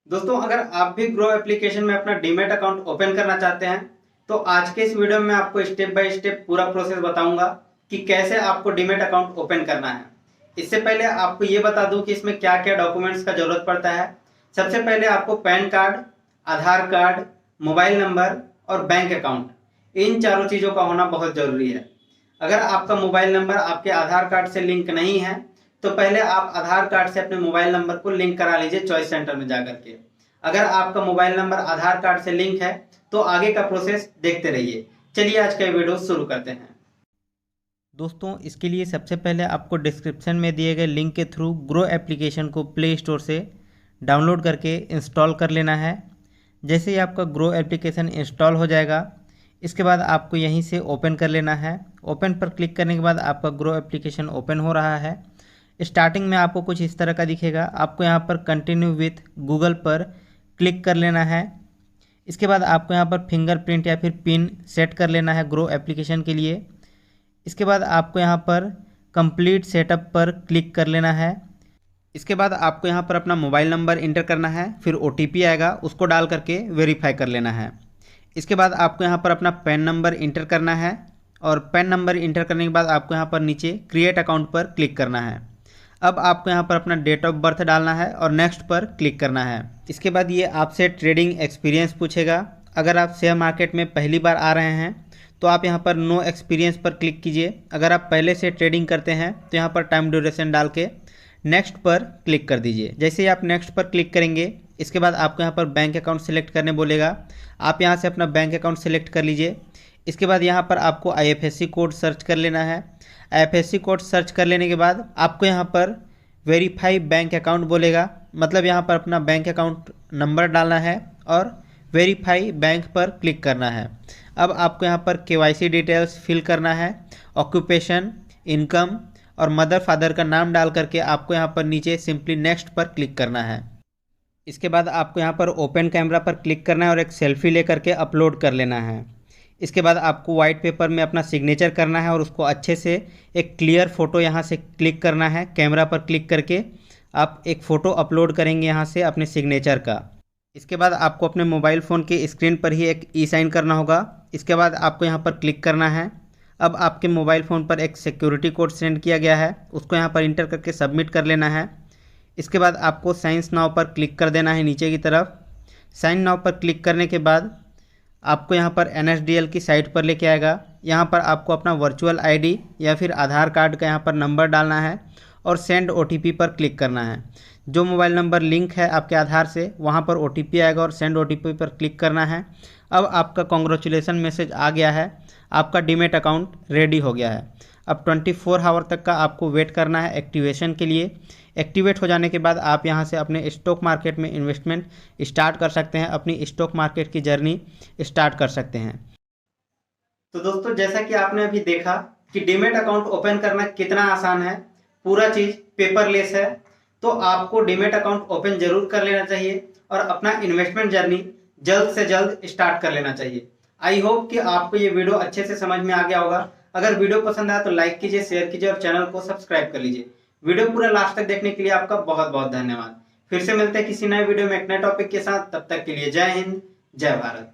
दोस्तों, अगर आप भी ग्रो एप्लीकेशन में अपना डीमैट अकाउंट ओपन करना चाहते हैं तो आज के इस वीडियो में आपको स्टेप बाय स्टेप पूरा प्रोसेस बताऊंगा कि कैसे आपको डीमैट अकाउंट ओपन करना है। इससे पहले आपको ये बता दूं कि इसमें क्या क्या डॉक्यूमेंट्स का जरूरत पड़ता है। सबसे पहले आपको पैन कार्ड, आधार कार्ड, मोबाइल नंबर और बैंक अकाउंट, इन चारों चीज़ों का होना बहुत ज़रूरी है। अगर आपका मोबाइल नंबर आपके आधार कार्ड से लिंक नहीं है तो पहले आप आधार कार्ड से अपने मोबाइल नंबर को लिंक करा लीजिए चॉइस सेंटर में जाकर के। अगर आपका मोबाइल नंबर आधार कार्ड से लिंक है तो आगे का प्रोसेस देखते रहिए। चलिए आज का वीडियो शुरू करते हैं। दोस्तों, इसके लिए सबसे पहले आपको डिस्क्रिप्शन में दिए गए लिंक के थ्रू ग्रो एप्लीकेशन को प्ले स्टोर से डाउनलोड करके इंस्टॉल कर लेना है। जैसे ही आपका ग्रो एप्लीकेशन इंस्टॉल हो जाएगा, इसके बाद आपको यहीं से ओपन कर लेना है। ओपन पर क्लिक करने के बाद आपका ग्रो एप्लीकेशन ओपन हो रहा है। स्टार्टिंग में आपको कुछ इस तरह का दिखेगा। आपको यहाँ पर कंटिन्यू विथ गूगल पर क्लिक कर लेना है। इसके बाद आपको यहाँ पर फिंगरप्रिंट या फिर पिन सेट कर लेना है ग्रो एप्लीकेशन के लिए। इसके बाद आपको यहाँ पर कंप्लीट सेटअप पर क्लिक कर लेना है। इसके बाद आपको यहाँ पर अपना मोबाइल नंबर इंटर करना है, फिर OTP आएगा, उसको डाल करके वेरीफाई कर लेना है। इसके बाद आपको यहाँ पर अपना पैन नंबर इंटर करना है और पैन नंबर इंटर करने के बाद आपको यहाँ पर नीचे क्रिएट अकाउंट पर क्लिक करना है। अब आपको यहाँ पर अपना डेट ऑफ बर्थ डालना है और नेक्स्ट पर क्लिक करना है। इसके बाद ये आपसे ट्रेडिंग एक्सपीरियंस पूछेगा। अगर आप शेयर मार्केट में पहली बार आ रहे हैं तो आप यहाँ पर नो एक्सपीरियंस पर क्लिक कीजिए। अगर आप पहले से ट्रेडिंग करते हैं तो यहाँ पर टाइम ड्यूरेशन डाल के नेक्स्ट पर क्लिक कर दीजिए। जैसे ही आप नेक्स्ट पर क्लिक करेंगे, इसके बाद आपको यहाँ पर बैंक अकाउंट सेलेक्ट करने बोलेगा। आप यहाँ से अपना बैंक अकाउंट सेलेक्ट कर लीजिए। इसके बाद यहाँ पर आपको IFSC कोड सर्च कर लेना है। IFSC कोड सर्च कर लेने के बाद आपको यहाँ पर वेरीफाई बैंक अकाउंट बोलेगा, मतलब यहाँ पर अपना बैंक अकाउंट नंबर डालना है और वेरीफाई बैंक पर क्लिक करना है। अब आपको यहाँ पर KYC डिटेल्स फिल करना है। ऑक्यूपेशन, इनकम और मदर फादर का नाम डाल करके आपको यहाँ पर नीचे सिंपली नेक्स्ट पर क्लिक करना है। इसके बाद आपको यहाँ पर ओपन कैमरा पर क्लिक करना है और एक सेल्फी लेकर के अपलोड कर लेना है। इसके बाद आपको वाइट पेपर में अपना सिग्नेचर करना है और उसको अच्छे से एक क्लियर फ़ोटो यहाँ से क्लिक करना है। कैमरा पर क्लिक करके आप एक फ़ोटो अपलोड करेंगे यहाँ से अपने सिग्नेचर का। इसके बाद आपको अपने मोबाइल फ़ोन के स्क्रीन पर ही एक ई-साइन करना होगा। इसके बाद आपको यहाँ पर क्लिक करना है। अब आपके मोबाइल फ़ोन पर एक सिक्योरिटी कोड सेंड किया गया है, उसको यहाँ पर इंटर करके सबमिट कर लेना है। इसके बाद आपको साइन नाउ पर क्लिक कर देना है नीचे की तरफ। साइन नाउ पर क्लिक करने के बाद आपको यहाँ पर NSDL की साइट पर लेके आएगा। यहाँ पर आपको अपना वर्चुअल ID या फिर आधार कार्ड का यहाँ पर नंबर डालना है और सेंड OTP पर क्लिक करना है। जो मोबाइल नंबर लिंक है आपके आधार से, वहाँ पर OTP आएगा और सेंड OTP पर क्लिक करना है। अब आपका कॉन्ग्रेचुलेसन मैसेज आ गया है, आपका डीमैट अकाउंट रेडी हो गया है। अब 24 आवर तक का आपको वेट करना है एक्टिवेशन के लिए। एक्टिवेट हो जाने के बाद आप यहां से अपने स्टॉक मार्केट में इन्वेस्टमेंट स्टार्ट कर सकते हैं, अपनी स्टॉक मार्केट की जर्नी स्टार्ट कर सकते हैं। तो दोस्तों, जैसा कि आपने अभी देखा कि डीमैट अकाउंट ओपन करना कितना आसान है, पूरा चीज़ पेपरलेस है। तो आपको डीमैट अकाउंट ओपन जरूर कर लेना चाहिए और अपना इन्वेस्टमेंट जर्नी जल्द से जल्द स्टार्ट कर लेना चाहिए। आई होप कि आपको ये वीडियो अच्छे से समझ में आ गया होगा। अगर वीडियो पसंद आया तो लाइक कीजिए, शेयर कीजिए और चैनल को सब्सक्राइब कर लीजिए। वीडियो पूरा लास्ट तक देखने के लिए आपका बहुत बहुत धन्यवाद। फिर से मिलते हैं किसी नए वीडियो में एक नए टॉपिक के साथ। तब तक के लिए जय हिंद, जय भारत।